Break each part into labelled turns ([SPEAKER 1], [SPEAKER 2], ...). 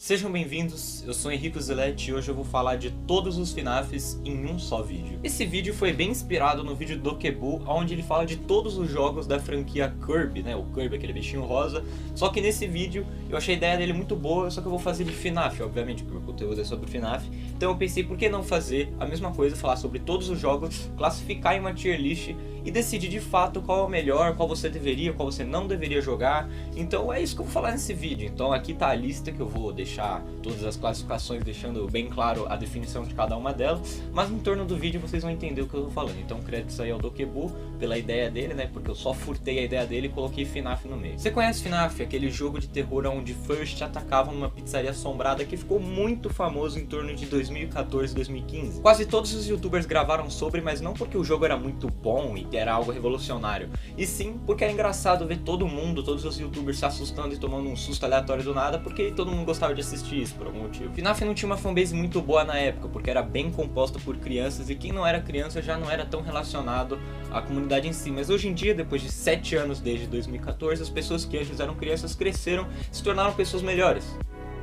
[SPEAKER 1] Sejam bem-vindos, eu sou Henrique Zeletti e hoje eu vou falar de todos os FNAFs em um só vídeo. Esse vídeo foi bem inspirado no vídeo do Kebu, onde ele fala de todos os jogos da franquia Kirby, né? O Kirby, aquele bichinho rosa. Só que nesse vídeo eu achei a ideia dele muito boa, só que eu vou fazer de FNAF, obviamente, porque o conteúdo é sobre FNAF. Então eu pensei, por que não fazer a mesma coisa, falar sobre todos os jogos, classificar em uma tier list e decidir de fato qual é o melhor, qual você deveria, qual você não deveria jogar. Então é isso que eu vou falar nesse vídeo. Então aqui tá a lista que eu vou deixar todas as classificações, deixando bem claro a definição de cada uma delas, mas em torno do vídeo vocês vão entender o que eu tô falando. Então créditos aí ao Dokebu pela ideia dele, né, porque eu só furtei a ideia dele e coloquei FNAF no meio. Você conhece FNAF? Aquele jogo de terror onde First te atacavam numa pizzaria assombrada que ficou muito famoso em torno de 2014 e 2015. Quase todos os youtubers gravaram sobre, mas não porque o jogo era muito bom e era algo revolucionário, e sim porque era engraçado ver todo mundo, todos os youtubers se assustando e tomando um susto aleatório do nada, porque todo mundo gostava de assistir isso por algum motivo. FNAF não tinha uma fanbase muito boa na época, porque era bem composta por crianças, e quem não era criança já não era tão relacionado à comunidade em si. Mas hoje em dia, depois de 7 anos desde 2014, as pessoas que antes eram crianças cresceram, se tornaram pessoas melhores.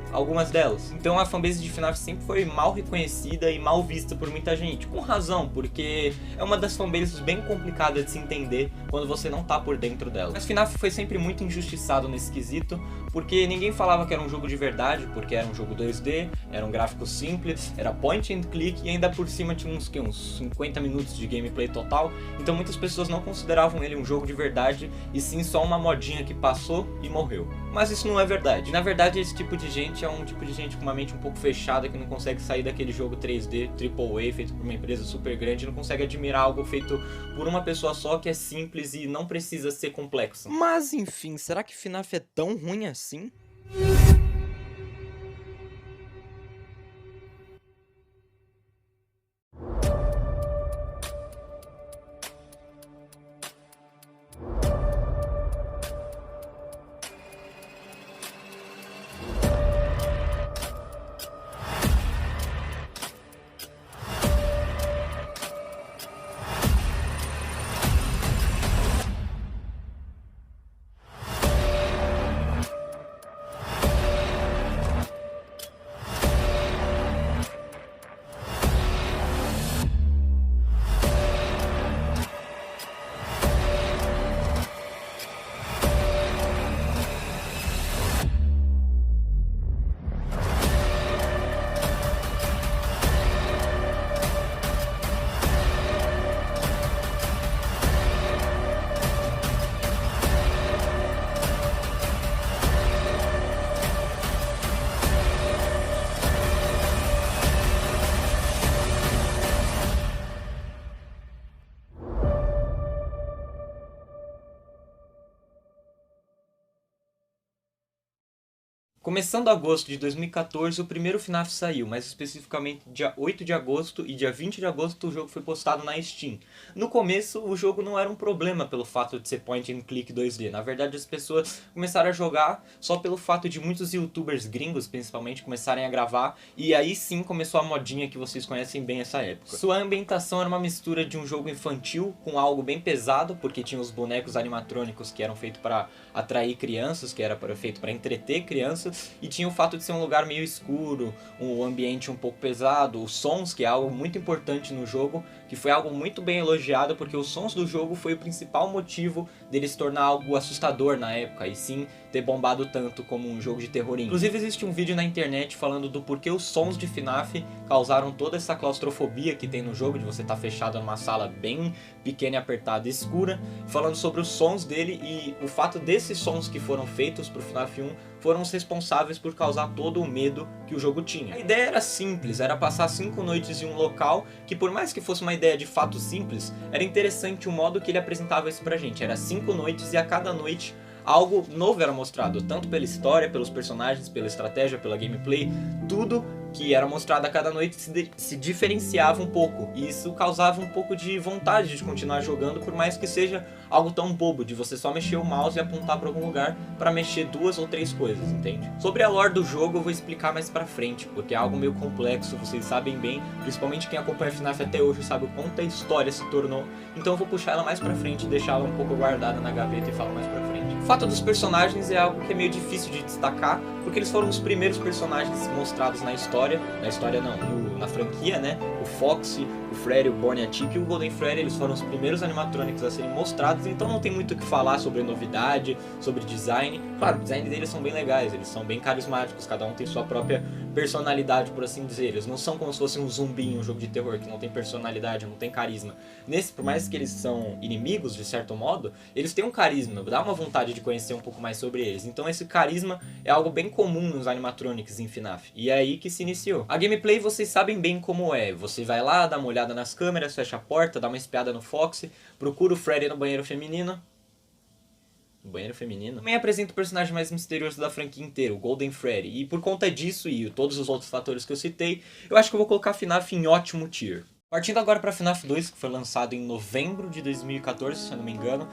[SPEAKER 1] Algumas delas. Então a fanbase de FNAF sempre foi mal reconhecida e mal vista por muita gente, com razão, porque é uma das fanbases bem complicadas de se entender quando você não tá por dentro dela. Mas FNAF foi sempre muito injustiçado nesse quesito, porque ninguém falava que era um jogo de verdade, porque era um jogo 2D, era um gráfico simples, era point and click e ainda por cima tinha uns 50 minutos de gameplay total, então muitas pessoas não consideravam ele um jogo de verdade, e sim só uma modinha que passou e morreu. Mas isso não é verdade. Na verdade, esse tipo de gente é um tipo de gente com uma mente um pouco fechada, que não consegue sair daquele jogo 3D, AAA, feito por uma empresa super grande, e não consegue admirar algo feito por uma pessoa só, que é simples e não precisa ser complexo. Mas enfim, será que FNAF é tão ruim assim? Começando agosto de 2014, o primeiro FNAF saiu, mais especificamente dia 8 de agosto e dia 20 de agosto o jogo foi postado na Steam. No começo, o jogo não era um problema pelo fato de ser point and click 2D. Na verdade, as pessoas começaram a jogar só pelo fato de muitos youtubers gringos, principalmente, começarem a gravar, e aí sim começou a modinha que vocês conhecem bem essa época. Sua ambientação era uma mistura de um jogo infantil com algo bem pesado, porque tinha os bonecos animatrônicos que eram feitos para atrair crianças, que era feito para entreter crianças, e tinha o fato de ser um lugar meio escuro, um ambiente um pouco pesado, os sons, que é algo muito importante no jogo, que foi algo muito bem elogiado, porque os sons do jogo foi o principal motivo dele se tornar algo assustador na época, e sim ter bombado tanto como um jogo de terror indie. Inclusive existe um vídeo na internet falando do porquê os sons de FNAF causaram toda essa claustrofobia que tem no jogo, de você estar fechado numa sala bem pequena e apertada e escura, falando sobre os sons dele e o fato desses sons que foram feitos pro FNAF 1 foram os responsáveis por causar todo o medo que o jogo tinha. A ideia era simples, era passar 5 noites em um local que, por mais que fosse uma ideia de fato simples, era interessante o modo que ele apresentava isso pra gente. Era 5 noites e a cada noite algo novo era mostrado, tanto pela história, pelos personagens, pela estratégia, pela gameplay, tudo que era mostrado a cada noite se diferenciava um pouco, e isso causava um pouco de vontade de continuar jogando, por mais que seja algo tão bobo, de você só mexer o mouse e apontar para algum lugar para mexer 2 ou 3 coisas, entende? Sobre a lore do jogo eu vou explicar mais pra frente, porque é algo meio complexo, vocês sabem bem, principalmente quem acompanha FNAF até hoje sabe o quanto a história se tornou, então eu vou puxar ela mais pra frente e deixar ela um pouco guardada na gaveta e falar mais pra frente. O fato dos personagens é algo que é meio difícil de destacar, porque eles foram os primeiros personagens mostrados na história não, na franquia, né? O Foxy, o Freddy, o Bonnie, a Chick e o Golden Freddy, eles foram os primeiros animatronics a serem mostrados, então não tem muito o que falar sobre novidade, sobre design. Claro, o design deles são bem legais, eles são bem carismáticos, cada um tem sua própria personalidade, por assim dizer. Eles não são como se fosse um zumbi em um jogo de terror, que não tem personalidade, não tem carisma. Nesse, por mais que eles são inimigos, de certo modo, eles têm um carisma, dá uma vontade de conhecer um pouco mais sobre eles. Então esse carisma é algo bem comum nos animatronics em FNAF, e é aí que se iniciou. A gameplay vocês sabem bem como é, você vai lá, dá uma olhada nas câmeras, fecha a porta, dá uma espiada no Foxy, procura o Freddy no banheiro feminino. Banheiro feminino. Também apresenta o personagem mais misterioso da franquia inteira, o Golden Freddy. E por conta disso e todos os outros fatores que eu citei, eu acho que eu vou colocar FNAF em ótimo tier. Partindo agora para FNAF 2, que foi lançado em novembro de 2014, se eu não me engano.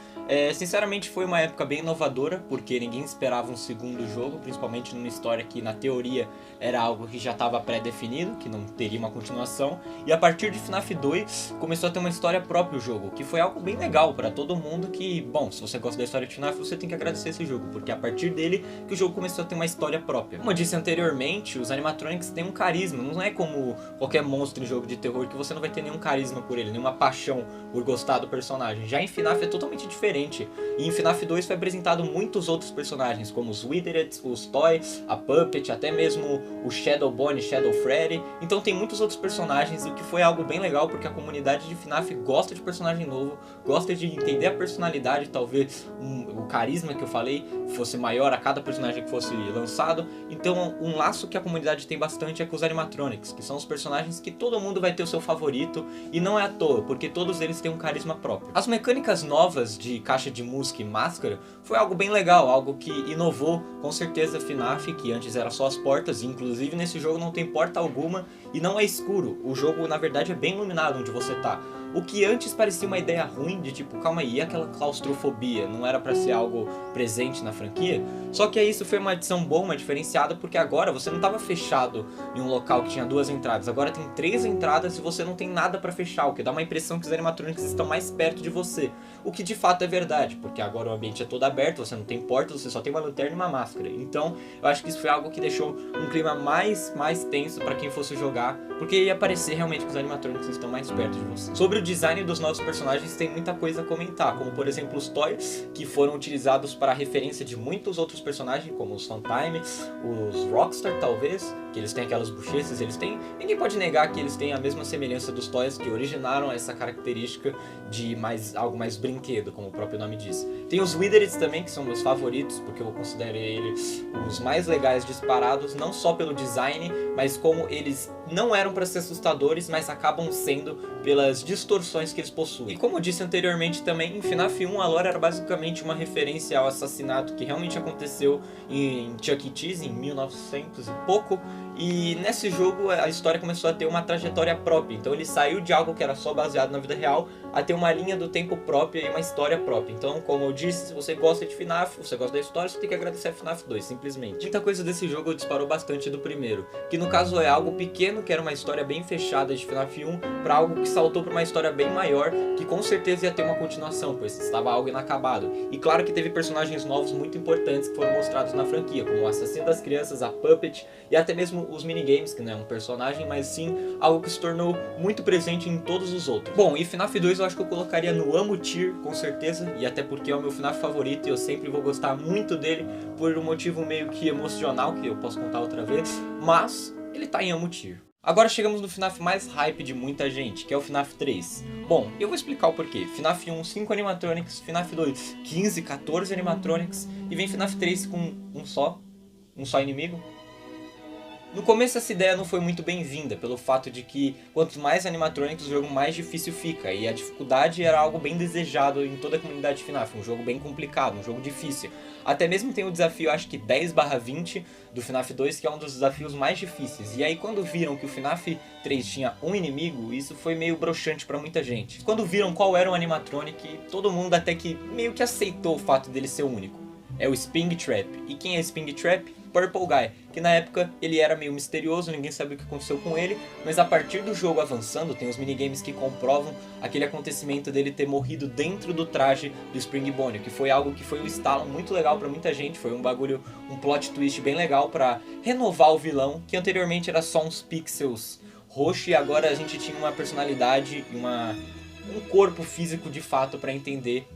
[SPEAKER 1] Sinceramente foi uma época bem inovadora, porque ninguém esperava um segundo jogo, principalmente numa história que na teoria era algo que já estava pré-definido, que não teria uma continuação. E a partir de FNAF 2 começou a ter uma história própria o jogo, que foi algo bem legal para todo mundo que, bom, se você gosta da história de FNAF, você tem que agradecer esse jogo, porque é a partir dele que o jogo começou a ter uma história própria. Como eu disse anteriormente, os animatronics têm um carisma, não é como qualquer monstro em jogo de terror que você não vai ter nenhum carisma por ele, nenhuma paixão por gostar do personagem. Já em FNAF é totalmente diferente. E em FNAF 2 foi apresentado muitos outros personagens, como os Withered, os Toy, a Puppet, até mesmo o Shadow Bonnie, Shadow Freddy. Então tem muitos outros personagens, o que foi algo bem legal, porque a comunidade de FNAF gosta de personagem novo, gosta de entender a personalidade, talvez o carisma que eu falei fosse maior a cada personagem que fosse lançado. Então um laço que a comunidade tem bastante é com os animatronics, que são os personagens que todo mundo vai ter o seu favorito, e não é à toa, porque todos eles têm um carisma próprio. As mecânicas novas de caixa de música e máscara foi algo bem legal, algo que inovou com certeza FNAF, que antes era só as portas, e inclusive nesse jogo não tem porta alguma e não é escuro. O jogo na verdade é bem iluminado onde você tá. O que antes parecia uma ideia ruim, de tipo, calma aí, e aquela claustrofobia? Não era pra ser algo presente na franquia? Só que isso foi uma adição boa, uma diferenciada, porque agora você não estava fechado em um local que tinha 2 entradas. Agora tem 3 entradas e você não tem nada pra fechar, o que dá uma impressão que os animatronics estão mais perto de você. O que de fato é verdade, porque agora o ambiente é todo aberto, você não tem portas, você só tem uma lanterna e uma máscara. Então eu acho que isso foi algo que deixou um clima mais tenso pra quem fosse jogar, porque ia parecer realmente que os animatronics estão mais perto de você. Sobre o design dos novos personagens tem muita coisa a comentar, como por exemplo os toys, que foram utilizados para a referência de muitos outros personagens, como os Funtime, os Rockstar talvez, que eles têm aquelas bochechas, eles têm... Ninguém pode negar que eles têm a mesma semelhança dos toys que originaram essa característica de algo mais brinquedo, como o próprio nome diz. Tem os Withered também, que são meus favoritos, porque eu considero eles os mais legais disparados, não só pelo design, mas como eles não eram para ser assustadores, mas acabam sendo pelas distorções que eles possuem. E como eu disse anteriormente também, em FNAF 1 a lore era basicamente uma referência ao assassinato que realmente aconteceu em Chuck E. Cheese em 1900 e pouco, e nesse jogo a história começou a ter uma trajetória própria, então ele saiu de algo que era só baseado na vida real a ter uma linha do tempo própria e uma história própria. Então, como eu disse, se você gosta de FNAF, você gosta da história, você tem que agradecer a FNAF 2, simplesmente. Muita coisa desse jogo disparou bastante do primeiro, que no caso é algo pequeno, que era uma história bem fechada de FNAF 1, para algo que saltou para uma história bem maior, que com certeza ia ter uma continuação, pois estava algo inacabado. E claro que teve personagens novos muito importantes que foram mostrados na franquia, como o Assassino das Crianças, a Puppet e até mesmo os minigames, que não é um personagem, mas sim algo que se tornou muito presente em todos os outros. Bom, e FNAF 2 eu acho que eu colocaria no Amo Tier, com certeza, e até porque é o meu FNAF favorito e eu sempre vou gostar muito dele por um motivo meio que emocional, que eu posso contar outra vez, mas ele tá em Amo Tier. Agora chegamos no FNAF mais hype de muita gente, que é o FNAF 3. Bom, eu vou explicar o porquê. FNAF 1, 5 animatronics, FNAF 2, 15, 14 animatronics, e vem FNAF 3 com um só inimigo. No começo essa ideia não foi muito bem-vinda, pelo fato de que quanto mais animatronics o jogo mais difícil fica, e a dificuldade era algo bem desejado em toda a comunidade de FNAF, um jogo bem complicado, um jogo difícil. Até mesmo tem o desafio, acho que 10/20 do FNAF 2, que é um dos desafios mais difíceis. E aí quando viram que o FNAF 3 tinha um inimigo, isso foi meio broxante pra muita gente. Quando viram qual era o animatronic, todo mundo até que meio que aceitou o fato dele ser único. É o Springtrap. E quem é Springtrap? Purple Guy, que na época ele era meio misterioso, ninguém sabia o que aconteceu com ele, mas a partir do jogo avançando, tem os minigames que comprovam aquele acontecimento dele ter morrido dentro do traje do Springbone, que foi algo que foi um estalo muito legal pra muita gente, foi um bagulho, um plot twist bem legal pra renovar o vilão, que anteriormente era só uns pixels roxos e agora a gente tinha uma personalidade e um corpo físico de fato pra entender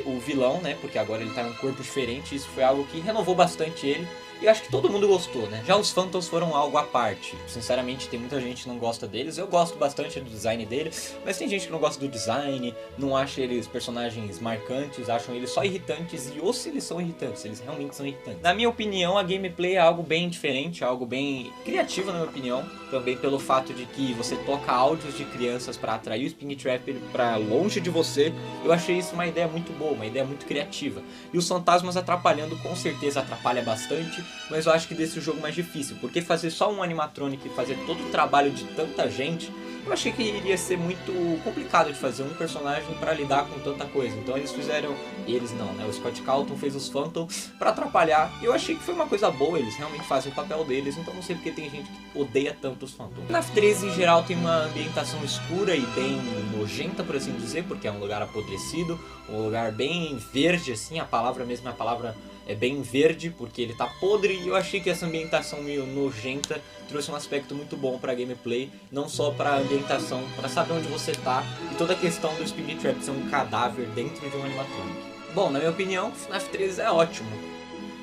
[SPEAKER 1] o vilão, né? Porque agora ele tá em um corpo diferente, isso foi algo que renovou bastante ele. E eu acho que todo mundo gostou, né? Já os Phantoms foram algo à parte. Sinceramente, tem muita gente que não gosta deles. Eu gosto bastante do design deles, mas tem gente que não gosta do design, não acha eles personagens marcantes, acham eles só irritantes. E ou se eles são irritantes, eles realmente são irritantes. Na minha opinião, a gameplay é algo bem diferente, algo bem criativo na minha opinião. Também pelo fato de que você toca áudios de crianças pra atrair o Springtrap pra longe de você. Eu achei isso uma ideia muito boa, uma ideia muito criativa. E os fantasmas atrapalhando, com certeza atrapalha bastante. Mas eu acho que desse o jogo mais difícil, porque fazer só um animatronic e fazer todo o trabalho de tanta gente, eu achei que iria ser muito complicado de fazer um personagem pra lidar com tanta coisa. Então eles fizeram, o Scott Calton fez os Phantom pra atrapalhar, e eu achei que foi uma coisa boa, eles realmente fazem o papel deles, então não sei porque tem gente que odeia tanto os Phantom. FNAF 13 em geral tem uma ambientação escura e bem nojenta, por assim dizer, porque é um lugar apodrecido, um lugar bem verde assim, a palavra mesmo é a palavra... é bem verde, porque ele tá podre, e eu achei que essa ambientação meio nojenta trouxe um aspecto muito bom pra gameplay, não só pra ambientação, pra saber onde você tá, e toda a questão do Springtrap ser um cadáver dentro de um animatronic. Bom, na minha opinião, FNAF 3 é ótimo.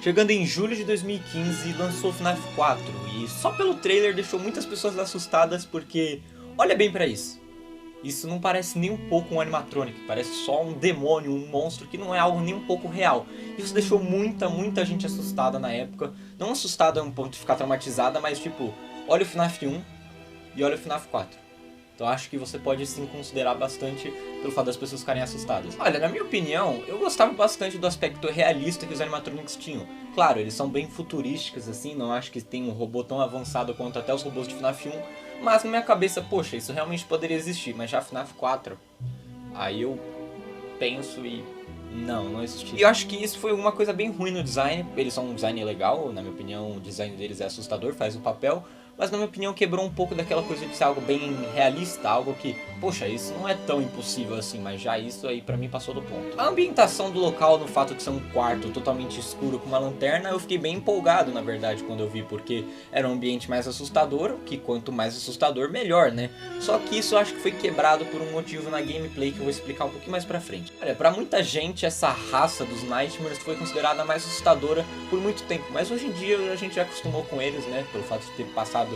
[SPEAKER 1] Chegando em julho de 2015, lançou FNAF 4, e só pelo trailer deixou muitas pessoas assustadas, porque olha bem pra isso. Isso não parece nem um pouco um animatronic, parece só um demônio, um monstro que não é algo nem um pouco real. Isso deixou muita gente assustada na época. Não assustada a um ponto de ficar traumatizada, mas tipo, olha o FNAF 1 e olha o FNAF 4. Então acho que você pode sim considerar bastante pelo fato das pessoas ficarem assustadas. Olha, na minha opinião, eu gostava bastante do aspecto realista que os animatronics tinham. Claro, eles são bem futurísticos assim, não acho que tem um robô tão avançado quanto até os robôs de FNAF 1. Mas na minha cabeça, poxa, isso realmente poderia existir, mas já FNAF 4, aí eu penso e não existia. E eu acho que isso foi uma coisa bem ruim no design, eles são um design legal, na minha opinião o design deles é assustador, faz o papel, mas na minha opinião quebrou um pouco daquela coisa de ser algo bem realista, algo que, poxa, isso não é tão impossível assim, mas já isso aí pra mim passou do ponto. A ambientação do local, no fato de ser um quarto totalmente escuro com uma lanterna, eu fiquei bem empolgado na verdade quando eu vi, porque era um ambiente mais assustador, que quanto mais assustador melhor, né? Só que isso eu acho que foi quebrado por um motivo na gameplay que eu vou explicar um pouquinho mais pra frente. Olha, pra muita gente essa raça dos Nightmares foi considerada a mais assustadora por muito tempo, mas hoje em dia a gente já acostumou com eles, né? Pelo fato de ter passado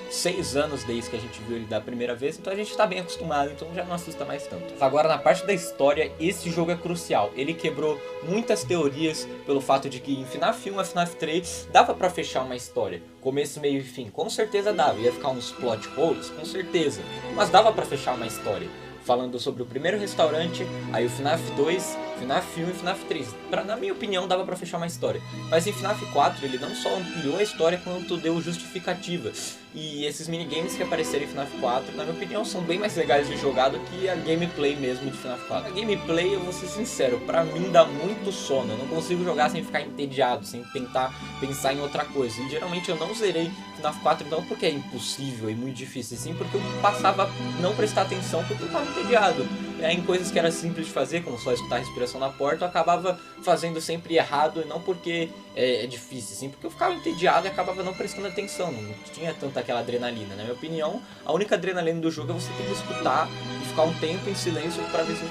[SPEAKER 1] 6 anos desde que a gente viu ele da primeira vez, então a gente tá bem acostumado, então já não assusta mais tanto. Agora na parte da história, esse jogo é crucial, ele quebrou muitas teorias pelo fato de que em FNAF 1 e FNAF 3 dava pra fechar uma história, começo, meio e fim, com certeza dava, ia ficar uns plot holes, com certeza, mas dava pra fechar uma história. Falando sobre o primeiro restaurante, aí o FNAF 2, FNAF 1 e FNAF 3. Na minha opinião, dava pra fechar uma história. Mas em FNAF 4, ele não só ampliou a história, quanto deu justificativa. E esses minigames que apareceram em FNAF 4, na minha opinião, são bem mais legais de jogar do que a gameplay mesmo de FNAF 4. A gameplay, eu vou ser sincero, pra mim dá muito sono. Eu não consigo jogar sem ficar entediado, sem tentar pensar em outra coisa. E geralmente eu não zerei FNAF 4 não porque é impossível e muito difícil, sim porque eu passava a não prestar atenção porque eu tava entediado. Em coisas que era simples de fazer, como só escutar a respiração na porta, eu acabava fazendo sempre errado, e não porque é difícil, sim porque eu ficava entediado e acabava não prestando atenção, não tinha tanta aquela adrenalina. Na minha opinião, a única adrenalina do jogo é você ter que escutar e ficar um tempo em silêncio pra ver se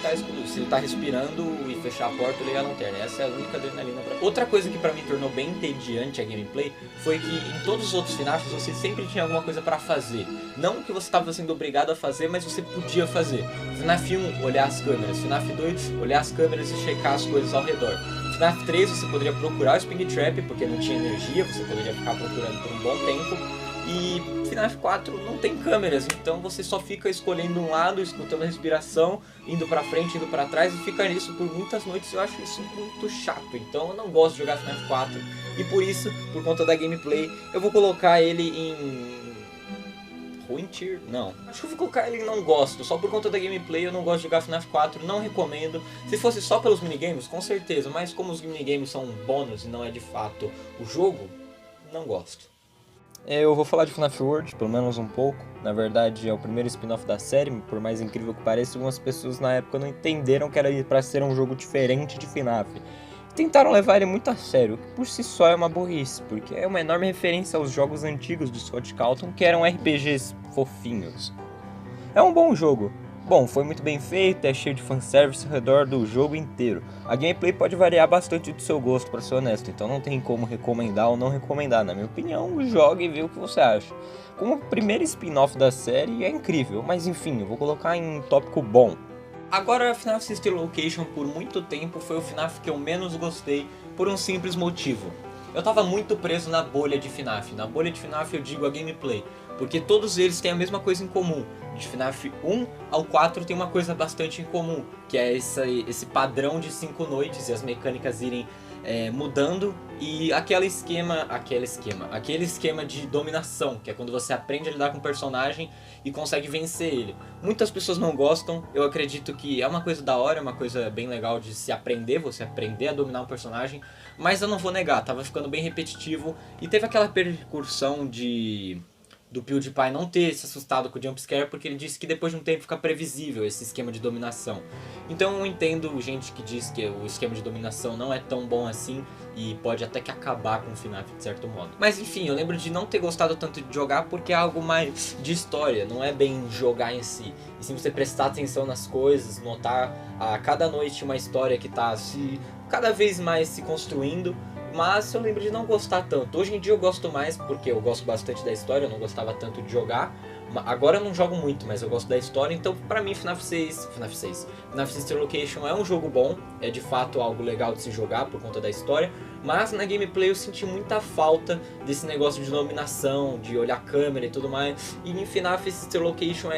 [SPEAKER 1] ele tá respirando e fechar a porta e ligar a lanterna. Essa é a única adrenalina pra mim. Outra coisa que pra mim tornou bem entediante a gameplay foi que em todos os outros FNAFs você sempre tinha alguma coisa pra fazer. Não que você estava sendo obrigado a fazer, mas você podia fazer. FNAF 1, olhar as câmeras. FNAF 2, olhar as câmeras e checar as coisas ao redor. FNAF 3 você poderia procurar o Springtrap, porque não tinha energia, você poderia ficar procurando por um bom tempo. E FNAF 4 não tem câmeras, então você só fica escolhendo um lado, escutando a respiração, indo pra frente, indo pra trás, e fica nisso por muitas noites. Eu acho isso muito chato, então eu não gosto de jogar FNAF 4, e por isso, por conta da gameplay, eu vou colocar ele em... ruim tier? Não. Acho que eu vou colocar ele em não gosto. Só por conta da gameplay eu não gosto de jogar FNAF 4, não recomendo. Se fosse só pelos minigames, com certeza. Mas como os minigames são um bônus e não é de fato o jogo, não gosto. Eu vou falar de FNAF World, pelo menos um pouco. Na verdade é o primeiro spin-off da série, por mais incrível que pareça, algumas pessoas na época não entenderam que era para ser um jogo diferente de FNAF. Tentaram levar ele muito a sério, que por si só é uma burrice, porque é uma enorme referência aos jogos antigos do Scott Cawthon, que eram RPGs fofinhos. É um bom jogo. Bom, foi muito bem feito, é cheio de fanservice ao redor do jogo inteiro. A gameplay pode variar bastante do seu gosto, pra ser honesto, então não tem como recomendar ou não recomendar. Na minha opinião, jogue e vê o que você acha. Como primeiro spin-off da série, é incrível, mas enfim, eu vou colocar em tópico bom. Agora, FNAF Sister Location por muito tempo foi o FNAF que eu menos gostei por um simples motivo. Eu tava muito preso na bolha de FNAF. Na bolha de FNAF eu digo a gameplay, porque todos eles têm a mesma coisa em comum. De FNAF 1 ao 4 tem uma coisa bastante em comum, que é esse padrão de 5 noites e as mecânicas irem mudando, e aquele esquema de dominação, que é quando você aprende a lidar com o personagem e consegue vencer ele. Muitas pessoas não gostam, eu acredito que é uma coisa da hora, é uma coisa bem legal de se aprender, você aprender a dominar um personagem, mas eu não vou negar, tava ficando bem repetitivo, e teve aquela percussão do PewDiePie não ter se assustado com o jumpscare, porque ele disse que depois de um tempo fica previsível esse esquema de dominação. Então eu entendo gente que diz que o esquema de dominação não é tão bom assim e pode até que acabar com o FNAF de certo modo. Mas enfim, eu lembro de não ter gostado tanto de jogar porque é algo mais de história, não é bem jogar em si. E sim você prestar atenção nas coisas, notar a cada noite uma história que tá cada vez mais se construindo. Mas eu lembro de não gostar tanto. Hoje em dia eu gosto mais porque eu gosto bastante da história, eu não gostava tanto de jogar. Agora eu não jogo muito, mas eu gosto da história, então pra mim FNAF Sister Location é um jogo bom, é de fato algo legal de se jogar por conta da história, mas na gameplay eu senti muita falta desse negócio de dominação, de olhar a câmera e tudo mais, e em FNAF Sister Location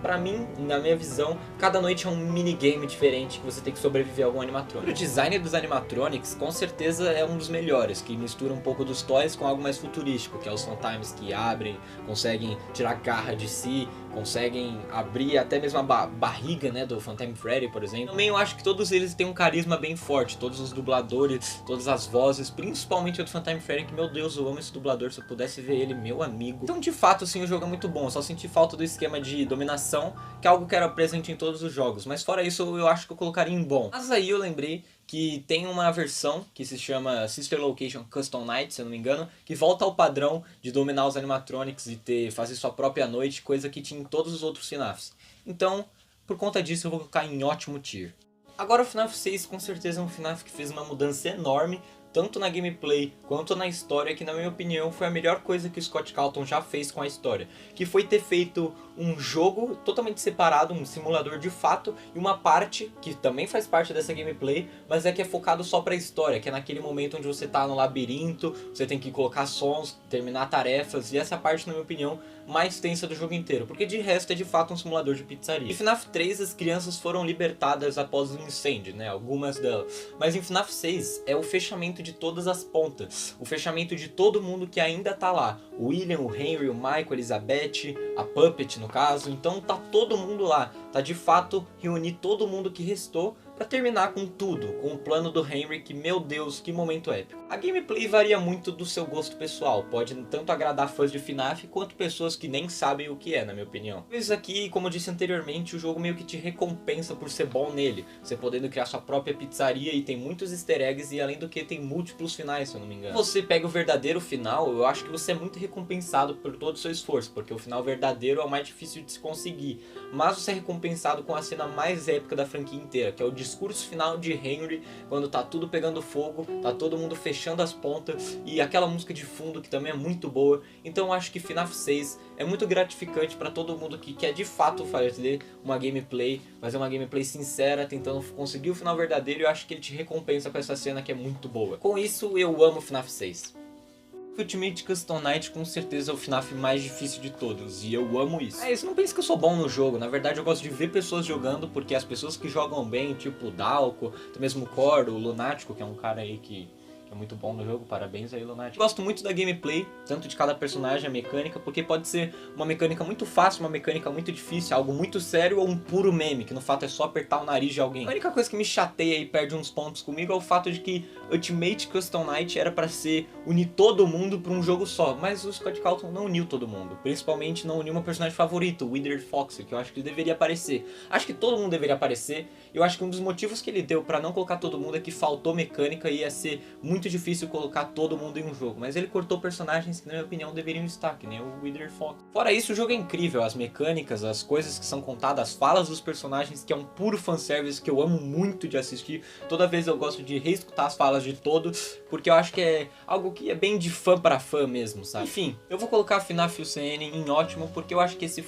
[SPEAKER 1] pra mim, na minha visão, cada noite é um minigame diferente que você tem que sobreviver a algum animatronic. O design dos animatronics com certeza é um dos melhores, que mistura um pouco dos toys com algo mais futurístico, que é os Phantasms que abrem, conseguem tirar garra de si, conseguem abrir até mesmo a barriga, né, do Phantom Freddy, por exemplo. Também eu acho que todos eles têm um carisma bem forte, todos os dubladores, todas as vozes, principalmente o do Phantom Freddy, que meu Deus, eu amo esse dublador, se eu pudesse ver ele, meu amigo. Então de fato, assim, o jogo é muito bom, eu só senti falta do esquema de dominação, que é algo que era presente em todos os jogos, mas fora isso eu acho que eu colocaria em bom. Mas aí eu lembrei que tem uma versão que se chama Sister Location Custom Night, se eu não me engano, que volta ao padrão de dominar os animatronics e fazer sua própria noite, coisa que tinha em todos os outros FNAFs. Então, por conta disso, eu vou colocar em ótimo tier. Agora o FNAF 6 com certeza é um FNAF que fez uma mudança enorme, tanto na gameplay quanto na história, que na minha opinião foi a melhor coisa que o Scott Cawthon já fez com a história, que foi ter feito um jogo totalmente separado, um simulador de fato, e uma parte que também faz parte dessa gameplay, mas que é focado só pra história, que é naquele momento onde você tá no labirinto, você tem que colocar sons, terminar tarefas, e essa parte, na minha opinião, mais tensa do jogo inteiro, porque de resto é de fato um simulador de pizzaria. Em FNAF 3 as crianças foram libertadas após um incêndio, né, algumas delas, mas em FNAF 6 é o fechamento de todas as pontas, o fechamento de todo mundo que ainda tá lá, o William, o Henry, o Michael, a Elizabeth, a Puppet no caso, então tá todo mundo lá, tá de fato reunir todo mundo que restou pra terminar com tudo, com o plano do Henry, que meu Deus, que momento épico. A gameplay varia muito do seu gosto pessoal, pode tanto agradar fãs de FNAF quanto pessoas que nem sabem o que é, na minha opinião. Mas aqui, como eu disse anteriormente, o jogo meio que te recompensa por ser bom nele, você podendo criar sua própria pizzaria e tem muitos easter eggs e além do que tem múltiplos finais, se eu não me engano. Se você pega o verdadeiro final, eu acho que você é muito recompensado por todo o seu esforço, porque o final verdadeiro é o mais difícil de se conseguir, mas você é recompensado com a cena mais épica da franquia inteira, que é o discurso final de Henry, quando tá tudo pegando fogo, tá todo mundo fechando as pontas, e aquela música de fundo que também é muito boa. Então eu acho que FNAF 6 é muito gratificante pra todo mundo que quer de fato fazer uma gameplay, fazer uma gameplay sincera, tentando conseguir o final verdadeiro, e eu acho que ele te recompensa com essa cena que é muito boa. Com isso eu amo FNAF 6. Ultimate Custom Night com certeza é o FNAF mais difícil de todos, e eu amo isso. Você não pensa que eu sou bom no jogo, na verdade eu gosto de ver pessoas jogando, porque as pessoas que jogam bem, tipo o Dalco, até mesmo o Cor, o Lunático, que é um cara aí que é muito bom no jogo, parabéns aí, Lunático. Gosto muito da gameplay, tanto de cada personagem, a mecânica, porque pode ser uma mecânica muito fácil, uma mecânica muito difícil, algo muito sério ou um puro meme, que no fato é só apertar o nariz de alguém. A única coisa que me chateia e perde uns pontos comigo é o fato de que Ultimate Custom Night era pra ser unir todo mundo pra um jogo só, mas o Scott Cawthon não uniu todo mundo, principalmente não uniu meu personagem favorito, o Withered Fox, que eu acho que ele deveria aparecer. Acho que todo mundo deveria aparecer, eu acho que um dos motivos que ele deu pra não colocar todo mundo é que faltou mecânica e ia ser muito difícil colocar todo mundo em um jogo, mas ele cortou personagens que na minha opinião deveriam estar, que nem o Withered Fox. Fora isso, o jogo é incrível, as mecânicas, as coisas que são contadas, as falas dos personagens, que é um puro fanservice que eu amo muito de assistir. Toda vez eu gosto de reescutar as falas de todos, porque eu acho que é algo que é bem de fã para fã mesmo, sabe? Enfim, eu vou colocar FNAF UCN em ótimo, porque eu acho que esse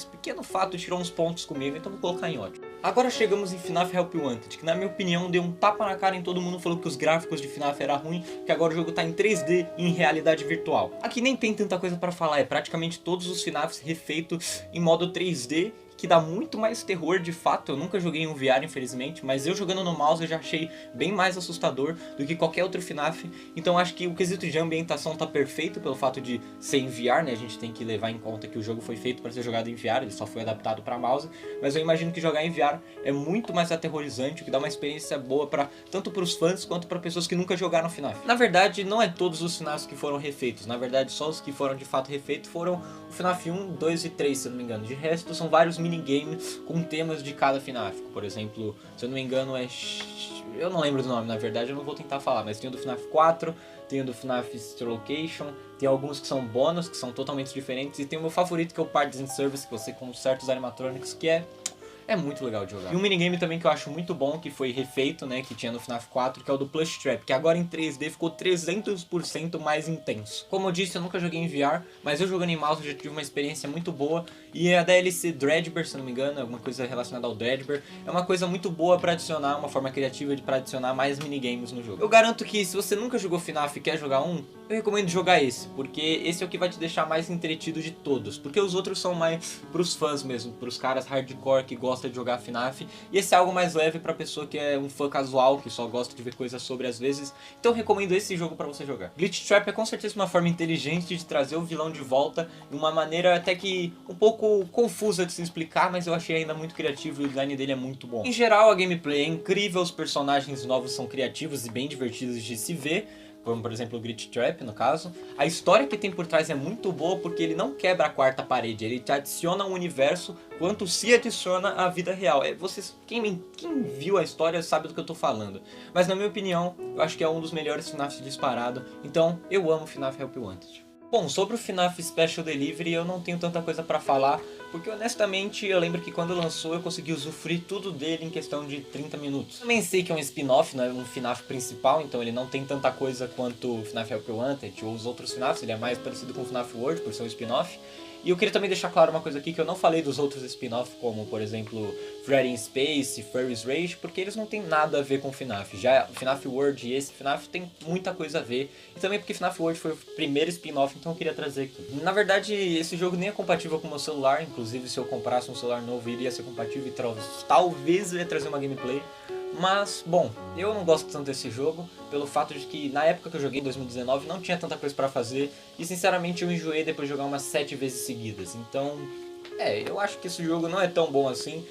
[SPEAKER 1] pequeno fato tirou uns pontos comigo, então vou colocar em ótimo. Agora chegamos em FNAF Help Wanted, que na minha opinião deu um tapa na cara em todo mundo, falou que os gráficos de FNAF era ruim, que agora o jogo tá em 3D e em realidade virtual. Aqui nem tem tanta coisa pra falar, é praticamente todos os FNAFs refeitos em modo 3D, que dá muito mais terror de fato. Eu nunca joguei em um VR, infelizmente, mas eu jogando no mouse eu já achei bem mais assustador do que qualquer outro FNAF. Então acho que o quesito de ambientação tá perfeito pelo fato de ser em VR, né? A gente tem que levar em conta que o jogo foi feito para ser jogado em VR, ele só foi adaptado para mouse, mas eu imagino que jogar em VR é muito mais aterrorizante, o que dá uma experiência boa tanto para os fãs quanto para pessoas que nunca jogaram FNAF. Na verdade, não é todos os FNAFs que foram refeitos, na verdade só os que foram de fato refeitos foram o FNAF 1, 2 e 3, se eu não me engano. De resto, são vários minigames com temas de cada FNAF. Por exemplo, se eu não me engano eu não lembro do nome, na verdade, eu não vou tentar falar, mas tem o do FNAF 4, tem o do FNAF Sister Location, tem alguns que são bônus, que são totalmente diferentes, e tem o meu favorito, que é o Parts and Service, que você com certos animatronics, que é muito legal de jogar. E um minigame também que eu acho muito bom, que foi refeito, né, que tinha no FNAF 4, que é o do Plush Trap, que agora em 3D ficou 300% mais intenso. Como eu disse, eu nunca joguei em VR, mas eu jogando em mouse já tive uma experiência muito boa, e a DLC Dredgeber, se não me engano, alguma coisa relacionada ao Dredgeber, é uma coisa muito boa pra adicionar, uma forma criativa para adicionar mais minigames no jogo. Eu garanto que se você nunca jogou FNAF e quer jogar um, eu recomendo jogar esse, porque esse é o que vai te deixar mais entretido de todos, porque os outros são mais pros fãs mesmo, pros caras hardcore que gostam de jogar FNAF, e esse é algo mais leve pra pessoa que é um fã casual, que só gosta de ver coisas sobre às vezes, então eu recomendo esse jogo pra você jogar. Glitch Trap é com certeza uma forma inteligente de trazer o vilão de volta, de uma maneira até que um pouco confusa de se explicar, mas eu achei ainda muito criativo e o design dele é muito bom. Em geral a gameplay é incrível, os personagens novos são criativos e bem divertidos de se ver, como por exemplo o Glitch Trap no caso. A história que tem por trás é muito boa porque ele não quebra a quarta parede, ele te adiciona um universo quanto se adiciona à vida real. Quem viu a história sabe do que eu tô falando, mas na minha opinião eu acho que é um dos melhores FNAFs disparado, então eu amo FNAF Help Wanted. Bom, sobre o FNAF Special Delivery eu não tenho tanta coisa pra falar, porque honestamente eu lembro que quando lançou eu consegui usufruir tudo dele em questão de 30 minutos. Também sei que é um spin-off, não é um FNAF principal, então ele não tem tanta coisa quanto o FNAF Help Wanted ou os outros FNAFs, ele é mais parecido com o FNAF World por ser um spin-off. E eu queria também deixar claro uma coisa aqui, que eu não falei dos outros spin-offs, como por exemplo Freddy in Space, Furry's Rage, porque eles não tem nada a ver com o FNAF. Já o FNAF World e esse FNAF tem muita coisa a ver, e também porque FNAF World foi o primeiro spin-off, então eu queria trazer aqui. Na verdade, esse jogo nem é compatível com o meu celular, inclusive se eu comprasse um celular novo iria ser compatível e talvez eu ia trazer uma gameplay. Mas, bom, eu não gosto tanto desse jogo, pelo fato de que na época que eu joguei, em 2019, não tinha tanta coisa pra fazer, e sinceramente eu enjoei depois de jogar umas 7 vezes seguidas, então... eu acho que esse jogo não é tão bom assim,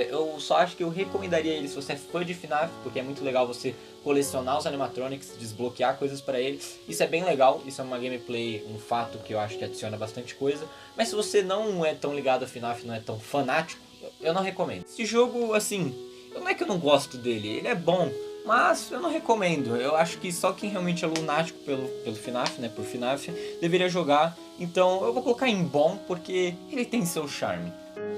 [SPEAKER 1] eu só acho que eu recomendaria ele se você é fã de FNAF, porque é muito legal você colecionar os animatronics, desbloquear coisas pra ele, isso é bem legal, isso é uma gameplay, um fato que eu acho que adiciona bastante coisa, mas se você não é tão ligado a FNAF, não é tão fanático, eu não recomendo. Esse jogo, assim... Não é que eu não gosto dele, ele é bom, mas eu não recomendo. Eu acho que só quem realmente é lunático pelo FNAF, né, por FNAF, deveria jogar. Então eu vou colocar em bom, porque ele tem seu charme.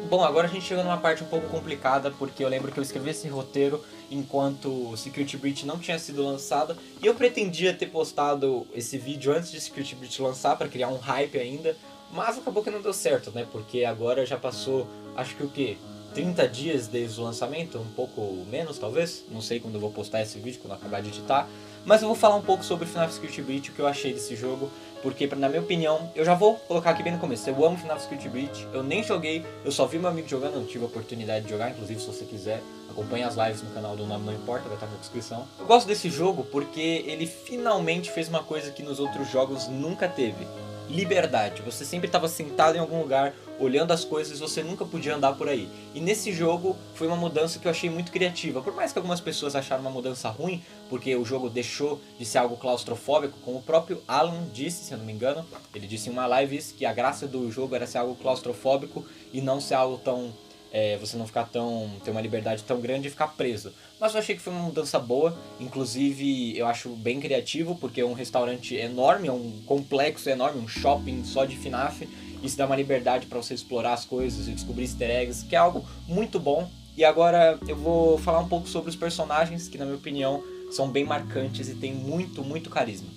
[SPEAKER 1] Bom, agora a gente chega numa parte um pouco complicada, porque eu lembro que eu escrevi esse roteiro enquanto Security Breach não tinha sido lançado, e eu pretendia ter postado esse vídeo antes de Security Breach lançar, para criar um hype ainda, mas acabou que não deu certo, né, porque agora já passou, acho que o quê? 30 dias desde o lançamento, um pouco menos talvez, não sei quando eu vou postar esse vídeo, quando eu acabar de editar, mas eu vou falar um pouco sobre FNAF Security Breach, o que eu achei desse jogo, porque na minha opinião, eu já vou colocar aqui bem no começo, eu amo FNAF Security Breach, eu nem joguei, eu só vi meu amigo jogando, não tive a oportunidade de jogar, inclusive se você quiser, acompanhe as lives no canal do Nome Não Importa, vai estar na descrição. Eu gosto desse jogo porque ele finalmente fez uma coisa que nos outros jogos nunca teve. Liberdade, você sempre estava sentado em algum lugar, olhando as coisas, você nunca podia andar por aí. E nesse jogo foi uma mudança que eu achei muito criativa, por mais que algumas pessoas acharam uma mudança ruim, porque o jogo deixou de ser algo claustrofóbico, como o próprio Alan disse, se eu não me engano, ele disse em uma live isso, que a graça do jogo era ser algo claustrofóbico e não ser algo tão... você não ficar ter uma liberdade tão grande e ficar preso. Mas eu achei que foi uma mudança boa, inclusive eu acho bem criativo, porque é um restaurante enorme, é um complexo enorme, um shopping só de FNAF, isso dá uma liberdade para você explorar as coisas e descobrir easter eggs, que é algo muito bom. E agora eu vou falar um pouco sobre os personagens, que na minha opinião são bem marcantes e tem muito carisma.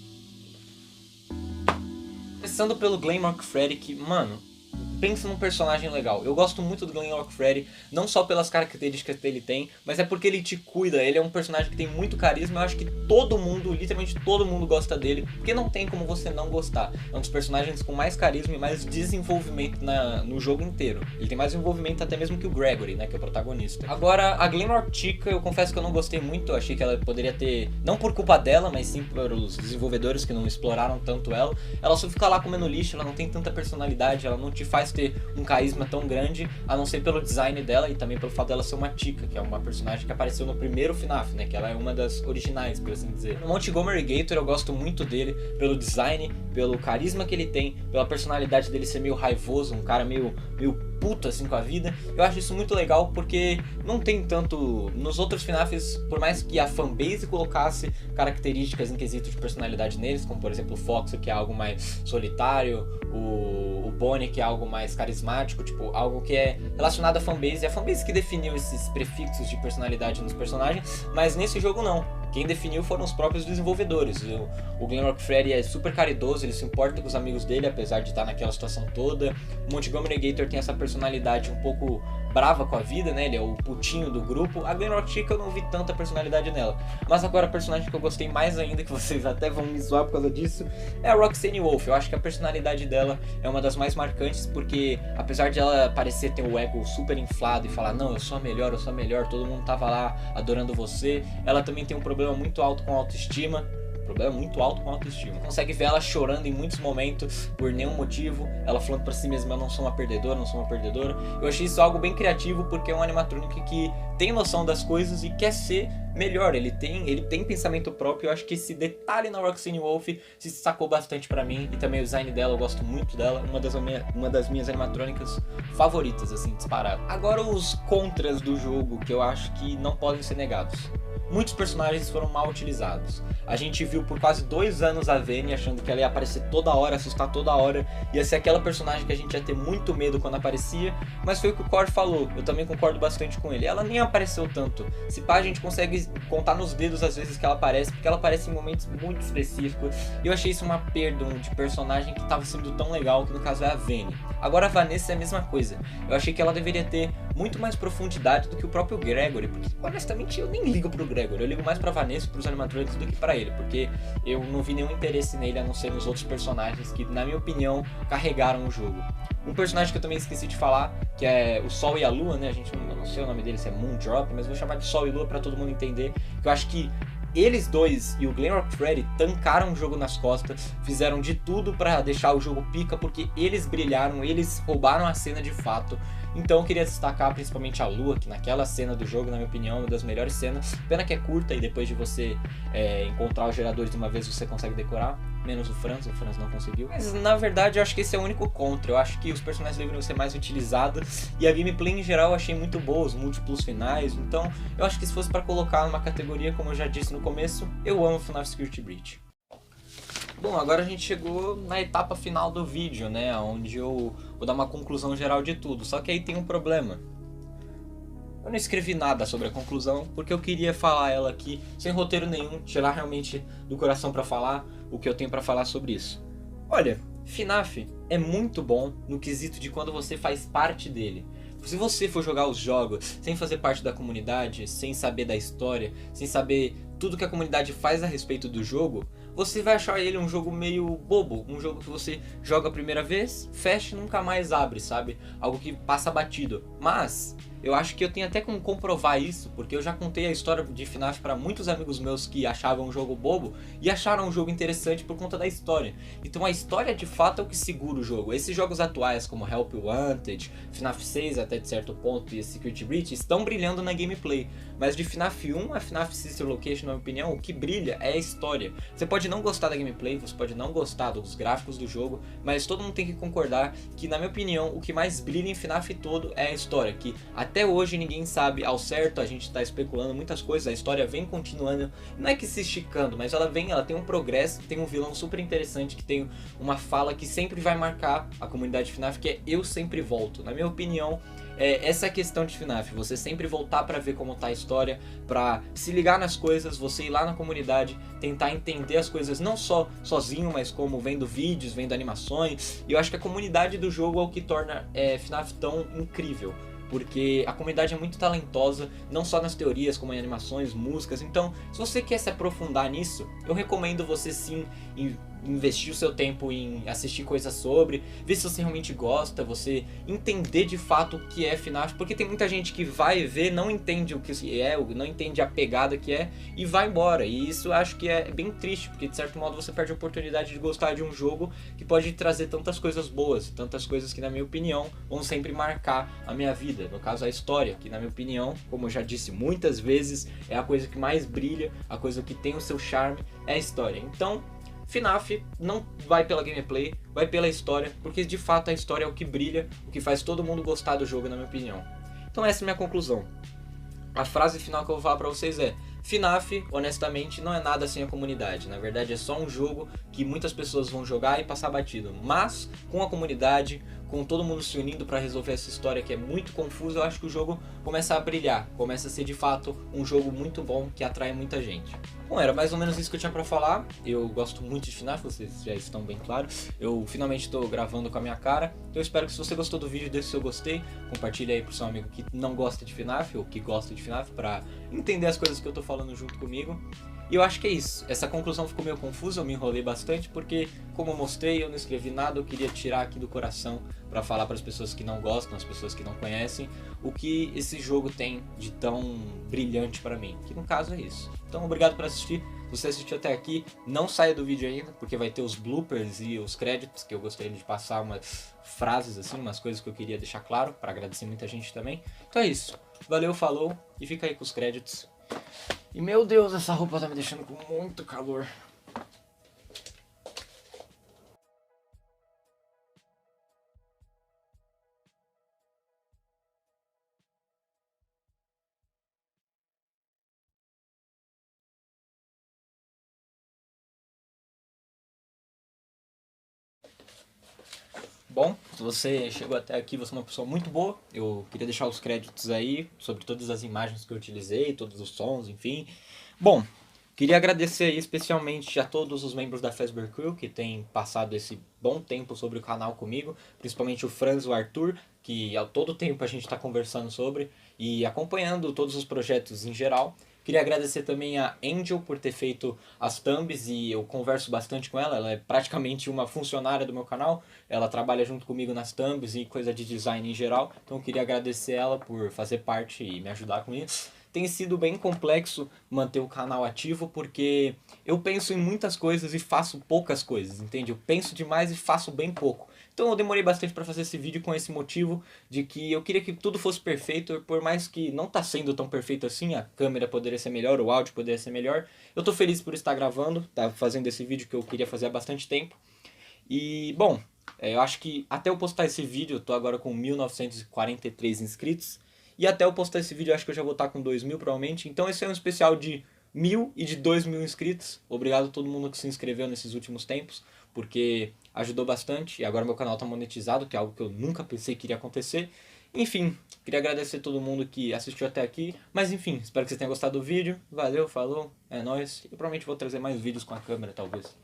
[SPEAKER 1] Começando pelo Glenn Freddy, que, mano, pensa num personagem legal. Eu gosto muito do Glenn Freddy, não só pelas características que ele tem, mas é porque ele te cuida, ele é um personagem que tem muito carisma, eu acho que todo mundo, literalmente todo mundo gosta dele, porque não tem como você não gostar. É um dos personagens com mais carisma e mais desenvolvimento no jogo inteiro. Ele tem mais envolvimento até mesmo que o Gregory, né, que é o protagonista. Agora, a Glenmore Chica, eu confesso que eu não gostei muito, eu achei que ela poderia ter, não por culpa dela, mas sim pelos desenvolvedores que não exploraram tanto ela. Ela só fica lá comendo lixo, ela não tem tanta personalidade, ela não te faz ter um carisma tão grande, a não ser pelo design dela e também pelo fato dela ser uma Chica, que é uma personagem que apareceu no primeiro FNAF, né, que ela é uma das originais, por assim dizer. O Montgomery Gator eu gosto muito dele, pelo design, pelo carisma que ele tem, pela personalidade dele ser meio raivoso, um cara meio puto assim com a vida. Eu acho isso muito legal porque não tem tanto nos outros FNAFs, por mais que a fanbase colocasse características em quesito de personalidade neles, como por exemplo o Fox, que é algo mais solitário, o Bonnie, que é algo mais carismático, tipo, algo que é relacionado à fanbase, é a fanbase que definiu esses prefixos de personalidade nos personagens, mas nesse jogo não. Quem definiu foram os próprios desenvolvedores. O Glenn Freddy é super caridoso, ele se importa com os amigos dele, apesar de estar naquela situação toda. O Montgomery Gator tem essa personalidade um pouco brava com a vida, né? Ele é o putinho do grupo. A Glenmore Chica eu não vi tanta personalidade nela. Mas agora a personagem que eu gostei mais ainda, que vocês até vão me zoar por causa disso, é a Roxanne Wolf. Eu acho que a personalidade dela é uma das mais marcantes, porque apesar de ela parecer ter o ego super inflado e falar, não, eu sou a melhor, todo mundo tava lá adorando você, ela também tem um problema muito alto com a autoestima. Problema muito alto com a autoestima. Consegue ver ela chorando em muitos momentos por nenhum motivo, ela falando pra si mesma, eu não sou uma perdedora, não sou uma perdedora. Eu achei isso algo bem criativo porque é um animatronic que tem noção das coisas e quer ser melhor, ele tem pensamento próprio. Eu acho que esse detalhe na Roxanne Wolf se destacou bastante pra mim, e também o design dela, eu gosto muito dela, uma das minhas animatrônicas favoritas, assim, disparado. Agora os contras do jogo, que eu acho que não podem ser negados. Muitos personagens foram mal utilizados. A gente viu por quase 2 anos a Vayne achando que ela ia aparecer toda hora, assustar toda hora, ia ser aquela personagem que a gente ia ter muito medo quando aparecia, mas foi o que o Core falou, eu também concordo bastante com ele. Ela nem apareceu tanto, se pá a gente consegue contar nos dedos as vezes que ela aparece, porque ela aparece em momentos muito específicos, e eu achei isso uma perda de personagem que estava sendo tão legal, que no caso é a Vayne. Agora a Vanessa é a mesma coisa, eu achei que ela deveria ter muito mais profundidade do que o próprio Gregory, porque honestamente eu nem ligo pro Gregory, eu ligo mais pra Vanessa e pros animatronics do que pra ele, porque eu não vi nenhum interesse nele a não ser nos outros personagens que, na minha opinião, carregaram o jogo. Um personagem que eu também esqueci de falar, que é o Sol e a Lua, né, eu não sei o nome dele, se é Moondrop, mas vou chamar de Sol e Lua pra todo mundo entender, que eu acho que eles dois e o Glenn Freddy tancaram o jogo nas costas, fizeram de tudo pra deixar o jogo pica, porque eles brilharam, eles roubaram a cena de fato. Então eu queria destacar principalmente a Lua, que naquela cena do jogo, na minha opinião, é uma das melhores cenas. Pena que é curta e depois de você encontrar os geradores de uma vez você consegue decorar. Menos o Franz não conseguiu. Mas na verdade eu acho que esse é o único contra. Eu acho que os personagens deveriam ser mais utilizados. E a gameplay em geral eu achei muito boa, os múltiplos finais. Então eu acho que se fosse pra colocar numa categoria, como eu já disse no começo, eu amo FNAF Security Breach. Bom, agora a gente chegou na etapa final do vídeo, né, onde eu vou dar uma conclusão geral de tudo, só que aí tem um problema. Eu não escrevi nada sobre a conclusão, porque eu queria falar ela aqui, sem roteiro nenhum, tirar realmente do coração pra falar o que eu tenho pra falar sobre isso. Olha, FNAF é muito bom no quesito de quando você faz parte dele. Se você for jogar os jogos sem fazer parte da comunidade, sem saber da história, sem saber tudo que a comunidade faz a respeito do jogo, você vai achar ele um jogo meio bobo, um jogo que você joga a primeira vez, fecha e nunca mais abre, sabe? Algo que passa batido. Mas eu acho que eu tenho até como comprovar isso, porque eu já contei a história de FNAF para muitos amigos meus que achavam o jogo bobo e acharam o jogo interessante por conta da história. Então a história de fato é o que segura o jogo. Esses jogos atuais como Help Wanted, FNAF 6 até de certo ponto e Secret Breach estão brilhando na gameplay. Mas de FNAF 1 a FNAF Sister Location, na minha opinião, o que brilha é a história. Você pode não gostar da gameplay, você pode não gostar dos gráficos do jogo, mas todo mundo tem que concordar que, na minha opinião, o que mais brilha em FNAF todo é a história, que até hoje ninguém sabe ao certo, a gente está especulando muitas coisas, a história vem continuando, não é que se esticando, mas ela tem um progresso, tem um vilão super interessante, que tem uma fala que sempre vai marcar a comunidade FNAF, que é "eu sempre volto". Na minha opinião, essa é a questão de FNAF, você sempre voltar pra ver como tá a história, pra se ligar nas coisas, você ir lá na comunidade, tentar entender as coisas não só sozinho, mas como vendo vídeos, vendo animações. E eu acho que a comunidade do jogo é o que torna FNAF tão incrível, porque a comunidade é muito talentosa, não só nas teorias, como em animações, músicas. Então, se você quer se aprofundar nisso, eu recomendo você sim investir o seu tempo em assistir coisas sobre, ver se você realmente gosta, você entender de fato o que é FNAF, porque tem muita gente que vai ver, não entende o que é, não entende a pegada que é e vai embora. E isso eu acho que é bem triste, porque de certo modo você perde a oportunidade de gostar de um jogo que pode trazer tantas coisas boas, tantas coisas que, na minha opinião, vão sempre marcar a minha vida. No caso, a história, que na minha opinião, como eu já disse muitas vezes, é a coisa que mais brilha, a coisa que tem o seu charme, é a história. Então, FNAF não vai pela gameplay, vai pela história, porque de fato a história é o que brilha, o que faz todo mundo gostar do jogo, na minha opinião. Então essa é a minha conclusão. A frase final que eu vou falar pra vocês é: FNAF, honestamente, não é nada sem a comunidade. Na verdade é só um jogo que muitas pessoas vão jogar e passar batido. Mas com a comunidade, com todo mundo se unindo pra resolver essa história que é muito confusa, eu acho que o jogo começa a brilhar. Começa a ser de fato um jogo muito bom que atrai muita gente. Bom, era mais ou menos isso que eu tinha pra falar. Eu gosto muito de FNAF, vocês já estão bem claros. Eu finalmente estou gravando com a minha cara. Então eu espero que, se você gostou do vídeo, deixe o seu gostei. Compartilhe aí pro seu amigo que não gosta de FNAF ou que gosta de FNAF, pra entender as coisas que eu tô falando junto comigo. E eu acho que é isso. Essa conclusão ficou meio confusa, eu me enrolei bastante, porque, como eu mostrei, eu não escrevi nada, eu queria tirar aqui do coração pra falar para as pessoas que não gostam, as pessoas que não conhecem, o que esse jogo tem de tão brilhante pra mim, que no caso é isso. Então, obrigado por assistir. Se você assistiu até aqui, não saia do vídeo ainda, porque vai ter os bloopers e os créditos, que eu gostaria de passar umas frases assim, umas coisas que eu queria deixar claro, para agradecer muita gente também. Então é isso. Valeu, falou, e fica aí com os créditos. E meu Deus, essa roupa tá me deixando com muito calor. Bom, se você chegou até aqui, você é uma pessoa muito boa. Eu queria deixar os créditos aí sobre todas as imagens que eu utilizei, todos os sons, enfim. Bom, queria agradecer aí especialmente a todos os membros da Fazbear Crew que têm passado esse bom tempo sobre o canal comigo, principalmente o Franz e o Arthur, que a todo tempo a gente está conversando sobre e acompanhando todos os projetos em geral. Queria agradecer também a Angel por ter feito as thumbs, e eu converso bastante com ela, ela é praticamente uma funcionária do meu canal, ela trabalha junto comigo nas thumbs e coisa de design em geral, então eu queria agradecer ela por fazer parte e me ajudar com isso. Tem sido bem complexo manter o canal ativo, porque eu penso em muitas coisas e faço poucas coisas, entende? Eu penso demais e faço bem pouco. Então eu demorei bastante para fazer esse vídeo com esse motivo de que eu queria que tudo fosse perfeito, por mais que não tá sendo tão perfeito assim, a câmera poderia ser melhor, o áudio poderia ser melhor. Eu tô feliz por estar gravando, tá fazendo esse vídeo que eu queria fazer há bastante tempo. E, bom, eu acho que até eu postar esse vídeo, eu tô agora com 1943 inscritos. E até eu postar esse vídeo, eu acho que eu já vou estar com 2000 provavelmente. Então esse é um especial de 1000 e de 2000 inscritos. Obrigado a todo mundo que se inscreveu nesses últimos tempos, porque ajudou bastante. E agora meu canal tá monetizado, que é algo que eu nunca pensei que iria acontecer. Enfim, queria agradecer a todo mundo que assistiu até aqui. Mas enfim, espero que vocês tenham gostado do vídeo. Valeu, falou, é nóis. E provavelmente vou trazer mais vídeos com a câmera, talvez.